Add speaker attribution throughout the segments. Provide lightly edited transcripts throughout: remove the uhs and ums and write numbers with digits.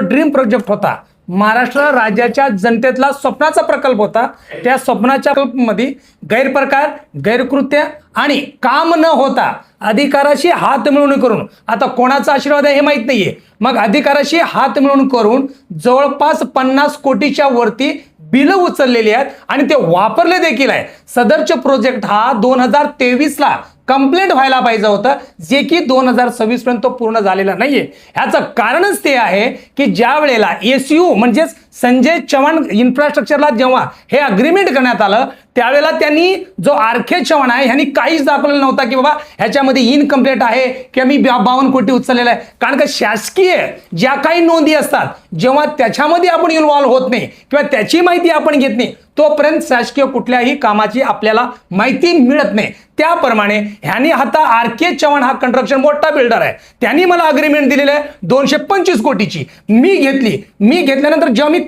Speaker 1: Dream project होता, महाराष्ट्र राज्याच्या जनतेतला स्वप्नाचा प्रकल्प होता. त्या स्वप्नाच्या मध्ये गैरप्रकार, गैरकृत्य आणि काम न होता अधिकाराशी हात मिळवून करून, आता कोणाचा आशीर्वाद आहे हे माहित नाहीये, मग अधिकाराशी हात मिळवून करून जवळपास 50 कोटीच्या वरती बिल उचललेली आहेत आणि ते वापरले देखील आहे. सदरचे प्रोजेक्ट हा 2023 ला कंप्लीट व्हायला पाहिजे होतं, जे की 2026 पर्यंत पूर्ण झालेला नाहीये. ह्याचं कारणच ते आहे की ज्या वेळेला एसयू म्हणजेच संजय चव्हाण इन्फ्रास्ट्रक्चरला जेव्हा हे अग्रीमेंट करण्यात आलं, त्यावेळेला त्यांनी जो आरके चव्हाण आहे ह्यांनी काहीच दाखवलेलं नव्हता की बाबा ह्याच्यामध्ये इनकम्प्लीट आहे किंवा मी 52 कोटी उचललेला आहे. कारण का शासकीय ज्या काही नोंदी असतात, जेव्हा त्याच्यामध्ये आपण इन्व्हॉल्व्ह होत नाही किंवा त्याची माहिती आपण घेत नाही, तोपर्यंत शासकीय कुठल्याही कामाची आपल्याला माहिती मिळत नाही. त्याप्रमाणे ह्यांनी आता आरके चव्हाण हा कंस्ट्रक्शन मोठा बिल्डर आहे, त्यांनी मला अग्रीमेंट दिलेलं आहे 225 कोटीची. मी घेतल्यानंतर जेव्हा मी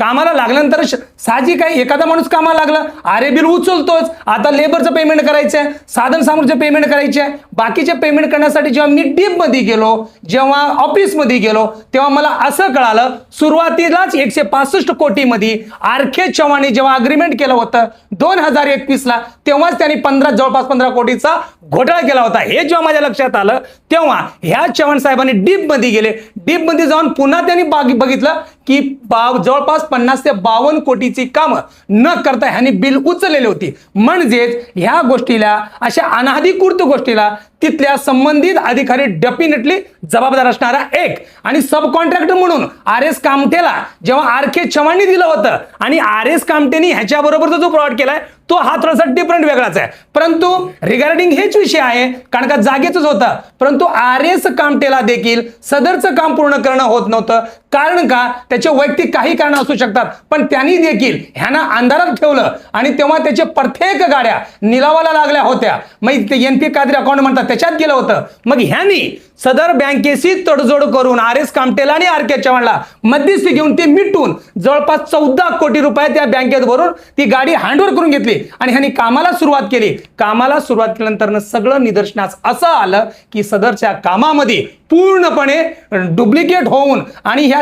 Speaker 1: कामाला लागल्यानंतर साहजिक आहे, एखादा माणूस कामाला लागला, आरे बिल उचलतोच, आता लेबरचं पेमेंट करायचं आहे, साधन सामुग्रीचं पेमेंट करायचे आहे, बाकीचे पेमेंट करण्यासाठी जेव्हा मी डीप मध्ये गेलो, जेव्हा ऑफिसमध्ये गेलो, तेव्हा मला असं कळालं सुरुवातीलाच 165 कोटी मध्ये आरके चव्हाणने जेव्हा अग्रीमेंट केलं होतं 2021 ला, तेव्हाच त्यांनी जवळपास 15 कोटीचा घोटाळा केला होता. हे जेव्हा माझ्या लक्षात आलं, तेव्हा ह्या चव्हाण साहेबांनी डीप मध्ये गेले. डीप मध्ये जाऊन पुन्हा त्यांनी बघितलं की जवळपास 50 ते 52 कोटीची कामं न करता ह्यांनी बिल उचललेली होती. म्हणजेच ह्या गोष्टीला, अशा अनाधिकृत गोष्टीला तिथल्या संबंधित अधिकारी डेफिनेटली जबाबदार असणारा एक. आणि सब कॉन्ट्रॅक्टर म्हणून आर एस कामठेला जेव्हा आरके चव्हाणनी दिलं होतं आणि आर एस कामठेनी ह्याच्याबरोबरचा जो फ्रॉड केलाय तो हा थोडासा डिफरंट वेगळाच आहे. परंतु रिगार्डिंग हेच विषय आहे, कारण का जागेच होता, परंतु आर एस कामठेला देखील सदरचं काम पूर्ण करणं होत नव्हतं. कारण का त्याचे वैयक्तिक काही कारण असू शकतात, पण त्यांनी देखील ह्यांना अंधारात ठेवलं आणि तेव्हा त्याचे प्रत्येक गाड्या निलावाला लागल्या होत्या. मग ते एनपी कादरी अकाउंट म्हणतात त्याच्यात गेलं होतं. मग ह्यांनी सदर बँकेशी तडजोड करून आर एस कामठेला आणि आरके चव्हाणला मध्यस्थी घेऊन ते मिटून जवळपास 14 कोटी रुपये त्या बँकेत भरून ती गाडी हँडओव्हर करून घेतली आणि ह्यांनी कामाला सुरुवात केली. कामाला सुरुवात केल्यानंतर सगळं निदर्शनास असं आलं की सदरच्या कामामध्ये पूर्णपणे डुप्लिकेट होऊन आणि ह्या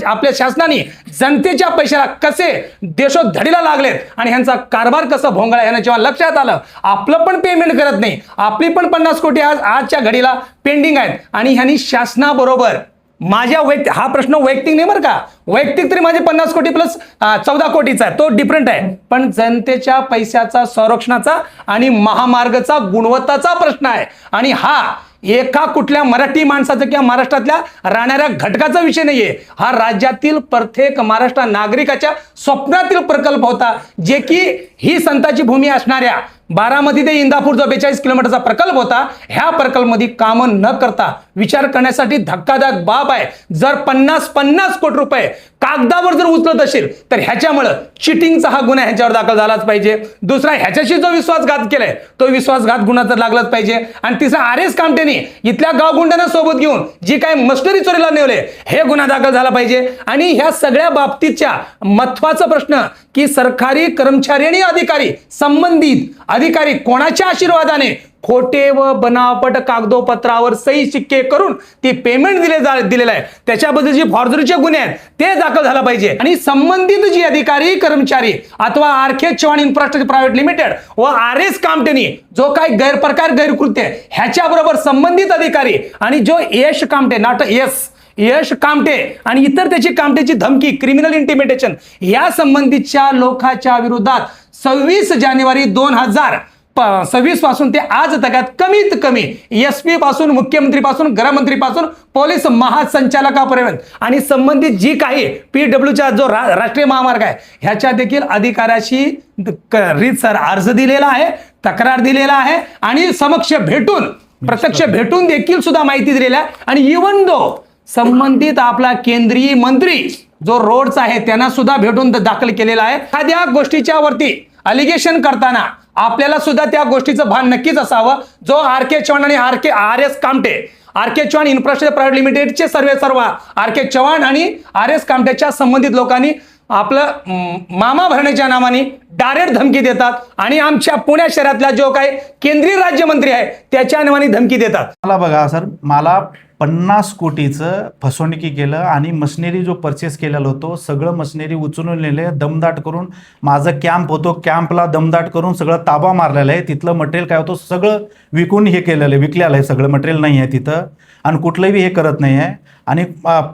Speaker 1: आपल्या शासनाने जनतेच्या पैशाला कसे देशोधडीला लागलेत आणि ह्यांचा कारभार कसा भोंगळा, ह्यांना जेव्हा लक्षात आलं आपलं पण पेमेंट करत नाही, आपली पण 50 कोटी आजच्या घडीला पेंडिंग आहेत आणि ह्यांनी शासनाबरोबर, माझ्या हा प्रश्न वैयक्तिक नाही बरं का, वैयक्तिक तरी माझे 50 कोटी प्लस 14 कोटीचा आहे, तो डिफरंट आहे, पण जनतेच्या पैशाचा, संरक्षणाचा आणि महामार्गाचा गुणवत्ताचा प्रश्न आहे. आणि हा एका कुठल्या मराठी माणसाचा किंवा महाराष्ट्रातल्या राहणाऱ्या घटकाचा विषय नाहीये, हा राज्यातील प्रत्येक महाराष्ट्र नागरिकाच्या स्वप्नातील प्रकल्प होता, जे की ही संताची भूमी असणाऱ्या बारामती ते इंदापूर जो 42 किलोमीटरचा प्रकल्प होता, ह्या प्रकल्पमध्ये कामं न करता विचार करण्यासाठी धक्कादायक बाब आहे. जर 50 कोटी रुपये कागदावर जर उचलत असेल तर ह्याच्यामुळे चिटिंगचा हा गुन्हा ह्याच्यावर दाखल झालाच पाहिजे. दुसरा, ह्याच्याशी जो विश्वासघात केलाय तो विश्वासघात गुन्हा तर लागलाच पाहिजे. आणि तिसरा, आर एस कामठेने इथल्या गावगुंडांना सोबत घेऊन जी काही मस्टरी चोरीला नेवले हे गुन्हा दाखल झाला पाहिजे. आणि ह्या सगळ्या बाबतीतच्या महत्वाचा प्रश्न की सरकारी कर्मचारी आणि अधिकारी, संबंधित अधिकारी कोणाच्या आशीर्वादाने खोटे व बनावट कागदोपत्रावर सही शिक्के करून ती पेमेंट दिलेलं आहे, त्याच्याबद्दल जे फॉर्जरीचे गुन्हे आहेत ते दाखल झाला पाहिजे. आणि संबंधित जी अधिकारी कर्मचारी अथवा R K Chavan infrastructure private limited व आर एस कामठेनी जो काही गैरप्रकार, गैरकृत्य ह्याच्याबरोबर संबंधित अधिकारी आणि जो यश कामठे, यश कामठे आणि इतर त्याची कामठेची धमकी, क्रिमिनल इंटिमिडेशन या संबंधितच्या लोकांच्या विरोधात 26 जानेवारी 2026 पासून ते आज तगात कमीत कमी एसपी पासून, मुख्यमंत्री पासून, गृहमंत्री पासून, पोलीस महासंचालकापर्यंत आणि संबंधित जी काही पीडब्ल्यूचा जो राष्ट्रीय महामार्ग आहे ह्याच्या देखील अधिकाऱ्याशी रीतसर अर्ज दिलेला आहे, तक्रार दिलेला आहे आणि समक्ष भेटून, प्रत्यक्ष भेटून देखील सुद्धा माहिती दिलेली आहे. आणि इव्हन दो संबंधित आपला केंद्रीय मंत्री जो रोडचा आहे त्यांना सुद्धा भेटून दाखल केलेला आहे. एखाद्या गोष्टीच्या वरती अलिगेशन करताना आपल्याला सुद्धा त्या गोष्टीचं भान नक्कीच असावं. जो आरके चव्हाण आणि R S Kamthe, R K Chavan infrastructure private लिमिटेडचे सर्व आरके चव्हाण आणि आर एस कामठेच्या संबंधित लोकांनी आपलं मामा भरण्याच्या नावाने डायरेक्ट धमकी देतात आणि आमच्या पुणे शहरातला जो काही केंद्रीय राज्यमंत्री आहे त्याच्या नावाने धमकी देतात.
Speaker 2: मला बघा सर, मला 50 कोटीचं फसवणुकी केलं आणि मशिनरी जो परचेस केलेला होतो सगळं मशिनरी उचलून नेले, दमदाट करून. माझं कॅम्प होतो, कॅम्पला दमदाट करून सगळं ताबा मारलेला आहे. तिथलं मटेरियल काय होतं सगळं विकून हे केलेलं आहे, विकलेलं आहे सगळं मटेरियल नाही आहे तिथं आणि कुठलंही हे करत नाही आहे. आणि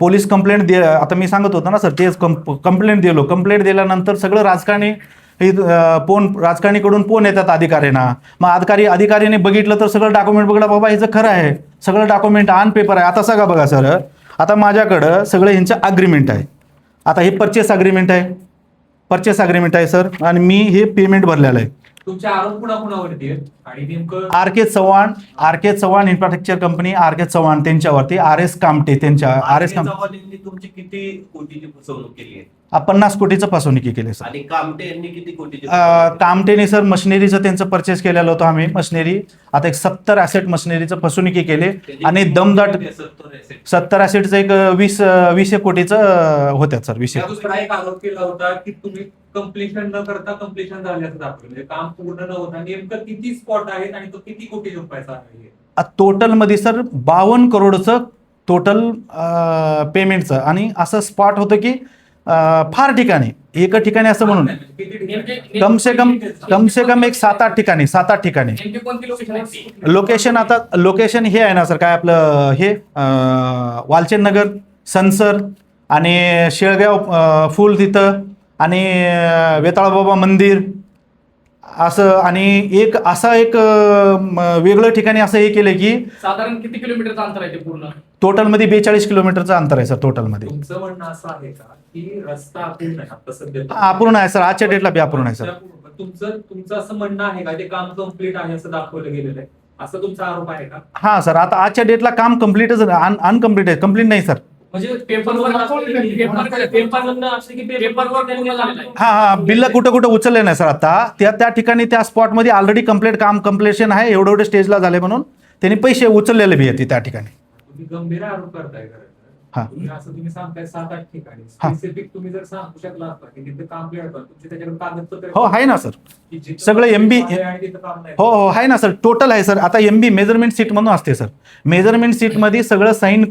Speaker 2: पोलीस कंप्लेंट आता मी सांगत होतो ना सर, तेच कंप्लेंट कंप्लेंट दिल्यानंतर सगळं राजकारणी राजकारणीकडून फोन येतात अधिकाऱ्यांना. मग अधिकाऱ्याने बघितलं तर सगळं डॉक्युमेंट बघितलं, बाबा हिचं खरं आहे, सगळं डॉक्युमेंट ऑन पेपर आहे. आता सगळं बघा सर, आता माझ्याकडं सगळं ह्यांचं अग्रीमेंट आहे. आता हे परचेस अग्रीमेंट आहे सर, आणि मी हे पेमेंट भरलेलं आहे.
Speaker 3: तुमचे आरोप कुणाकुणावरती आहेत आणि नेमकं
Speaker 2: आर के चव्हाण इन्फ्रास्ट्रक्चर कंपनी, आर के चव्हाण त्यांच्यावरती, आर एस कामटे
Speaker 4: चव्हाणांनी तुमची किती कोटीची फसवणूक केली आहे?
Speaker 2: 50 कोटीचं फसवणुकी केली सर.
Speaker 4: आणि कामटे यांनी किती कोटीची
Speaker 2: कामटेने सर मशिनरीचं त्यांचं परचेस केलेलं होतं आम्ही मशिनरी. आता एक 70 ॲसेट मशिनरीचं फसवणुकी केले आणि दमदाट 70 ॲसेटचं एक 20 कोटीचं होत्यात सर. 20.
Speaker 3: दुसरा एक आरोप केला होता की तुम्ही कम्प्लिशन न करता कम्प्लिशन झाल्याचं दाखवलं, म्हणजे काम पूर्ण न होता. नेमकं किती स्पॉट आहेत आणि तो किती कोटी रुपयाचा आहे?
Speaker 2: टोटलमध्ये सर 52 करोडचं टोटल पेमेंटचं. आणि असं स्पॉट होतं की फार ठिकाणी, एका ठिकाणी असं म्हणून कमसे कम एक 7-8 ठिकाणी. लोकेशन, आता लोकेशन हे आहे ना सर, काय आपलं हे वालचंद नगर, सनसर आणि शेळगाव फुल तिथं आणि वेताळबाबा मंदिर असं. आणि एक वेगळं ठिकाणी असं हे केलं की
Speaker 5: साधारण किती किलोमीटरचं अंतर आहे ते पूर्ण?
Speaker 2: टोटलमध्ये 42 किलोमीटरचं अंतर आहे सर टोटलमध्ये.
Speaker 3: तुमचं म्हणणं असं आहे का की रस्ता अपूर्ण आहे आता सध्या?
Speaker 2: अपूर्ण आहे सर, आजच्या डेटला बी अपूर्ण आहे सर.
Speaker 3: तुमचं असं म्हणणं आहे का ते काम कम्प्लीट आहे असं दाखवलं गेलेलं आहे, असं तुमचा आरोप आहे का?
Speaker 2: हा सर, आता आजच्या डेटला काम कम्प्लीटच अनकम्प्लीट आहे, कम्प्लीट नाही सर.
Speaker 5: म्हणजे पेपरवर
Speaker 2: हा बिल कुठं उचलले नाही सर. आता त्या ठिकाणी त्या स्पॉटमध्ये ऑलरेडी कम्प्लेशन आहे, एवढे स्टेजला झाले म्हणून त्यांनी पैसे उचललेले बी आहेत त्या ठिकाणी.
Speaker 3: तुम्ही गंभीर आरोप करताय खरं
Speaker 2: हा.
Speaker 3: तर. तुम्ही असं तुम्ही सांगताय 7-8 ठिकाणी स्पेसिफिक तुम्ही जर सांगू शकला असता की तिथे काम क्लिअर कर, तुमचे त्याच्याकडे कागदपत्र
Speaker 2: हो आहे ना सर,
Speaker 3: की जिथं
Speaker 2: सगळं
Speaker 3: काम
Speaker 2: MB
Speaker 3: आहे आणि तिथं काम नाही.
Speaker 2: हो आहे ना सर, टोटल आहे सर. आता MB मेजरमेंट सीट म्हणून असते सर. मेजरमेंट सीटमध्ये सगळं साईन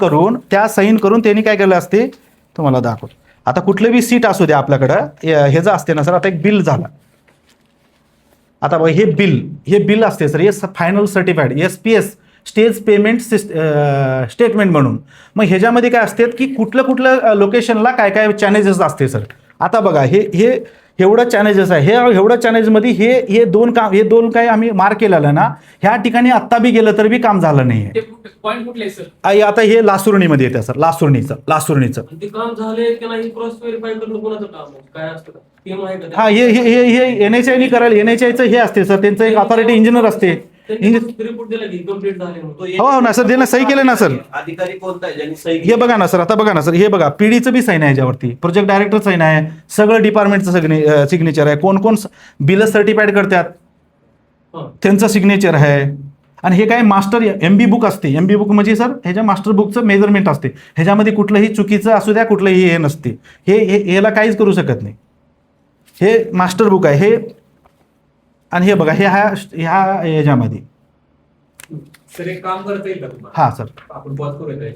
Speaker 2: करून त्यांनी काय केलं असते तुम्हाला दाखवतो. आता कुठलं बी सीट असू द्या आपल्याकडं, ह्याचं असते ना सर. आता एक बिल झाला, आता बघा हे बिल असते सर, हे final certified SPS stage payment statement म्हणून. मग ह्याच्यामध्ये काय असते की कुठलं लोकेशनला काय चॅलेंजेस असते सर. आता बघा हे एवढं चॅलेंजेस आहे, एवढं चॅलेंजमध्ये हे दोन काय आम्ही मार्क केलेलं ना, ह्या ठिकाणी आत्ता बी गेलं तर बी काम झालं नाही.
Speaker 5: पॉईंट कुठले सर?
Speaker 2: आता हे लासुर्णीमध्ये येतं सर, लासुर्णीचं.
Speaker 6: ते काम झाले की नाही क्रॉस व्हेरीफाय करणं कोणाचं काम आहे? काय असतं का? टीम आहे का?
Speaker 2: हा हे NHI करायला, NHIचं हे असते सर, त्यांचं एक अथॉरिटी इंजिनियर असते.
Speaker 6: रिपोर्ट दिला की कंप्लीट झाले म्हणून.
Speaker 2: हो ना सर, त्यांना सही केलं ना सर.
Speaker 4: अधिकारी कोणता आहे ज्यांनी सही
Speaker 2: हे बघा ना सर, आता बघा ना सर, हे बघा PDचं बी साईन आहे याच्यावरती, प्रोजेक्ट डायरेक्टर साईन आहे, सगळं डिपार्टमेंटचं सिग्नेचर आहे. कोण बिल सर्टिफाईड करतात त्यांचं सिग्नेचर आहे. आणि हे काय मास्टर MB बुक असते. MB बुक म्हणजे सर ह्याच्या मास्टर बुकचं मेजरमेंट असते. ह्याच्यामध्ये कुठलंही चुकीचं असू द्या, कुठलंही हे नसते. ह्याला काहीच करू शकत नाही. हे मास्टर बुक आहे हे. आणि हे बघा ह्या ह्याच्यामध्ये
Speaker 3: सर एक काम करता येईल का तुम्हाला?
Speaker 2: हा सर,
Speaker 3: आपण पॉज करूया.